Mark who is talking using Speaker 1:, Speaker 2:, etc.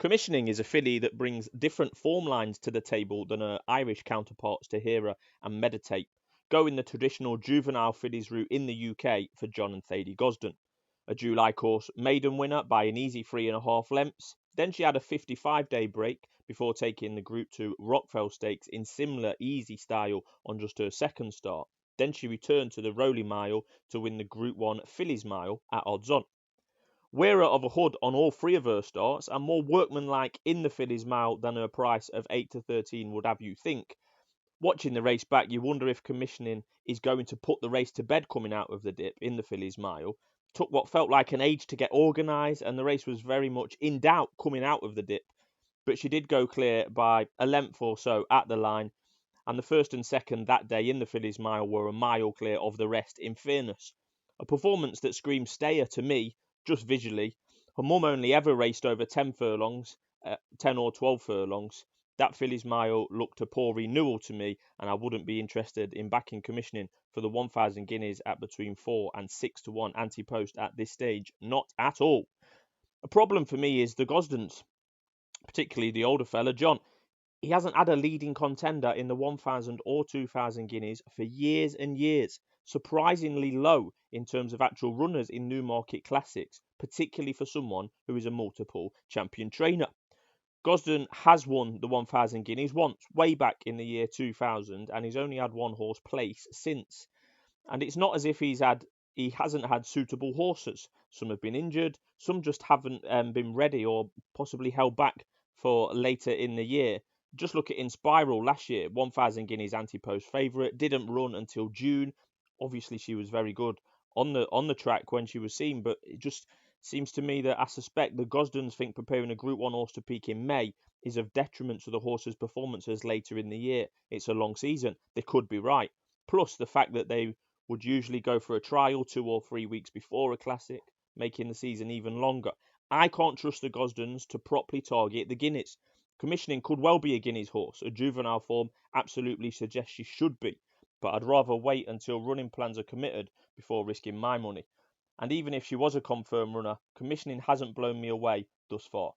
Speaker 1: Commissioning is a filly that brings different form lines to the table than her Irish counterparts to hear her and meditate, going the traditional juvenile fillies route in the UK for John and Thady Gosden. A July course maiden winner by an easy 3.5 lengths. Then she had a 55-day break before taking the Group 2 Rockfell Stakes in similar easy style on just her second start. Then she returned to the Rowley Mile to win the Group 1 Fillies Mile at odds on. Wearer of a hood on all three of her starts and more workmanlike in the Fillies Mile than her price of 8 to 13 would have you think. Watching the race back, you wonder if commissioning is going to put the race to bed coming out of the dip in the Fillies Mile. Took what felt like an age to get organised, and the race was very much in doubt coming out of the dip. But she did go clear by a length or so at the line, and the first and second that day in the Fillies Mile were a mile clear of the rest, in fairness. A performance that screams stayer to me, just visually. Her mum only ever raced over 10 furlongs, 10 or 12 furlongs. That Fillies Mile looked a poor renewal to me, and I wouldn't be interested in backing commissioning for the 1,000 guineas at between 4 and 6 to 1 anti-post at this stage. Not at all. A problem for me is the Gosdens, particularly the older fella, John. He hasn't had a leading contender in the 1,000 or 2,000 guineas for years and years. Surprisingly low in terms of actual runners in Newmarket Classics, particularly for someone who is a multiple champion trainer. Gosden has won the 1,000 guineas once, way back in the year 2000, and he's only had one horse place since. And it's not as if he hasn't had suitable horses. Some have been injured, some just haven't been ready or possibly held back for later in the year. Just look at Inspiral last year, 1,000 guineas anti-post favourite, didn't run until June. Obviously, she was very good on the track when she was seen, but it just seems to me that I suspect the Gosdens think preparing a Group 1 horse to peak in May is of detriment to the horse's performances later in the year. It's a long season. They could be right. Plus, the fact that they would usually go for a trial 2 or 3 weeks before a classic, making the season even longer. I can't trust the Gosdens to properly target the Guineas. Commissioning could well be a Guineas horse. A juvenile form absolutely suggests she should be, but I'd rather wait until running plans are committed before risking my money. And even if she was a confirmed runner, commissioning hasn't blown me away thus far.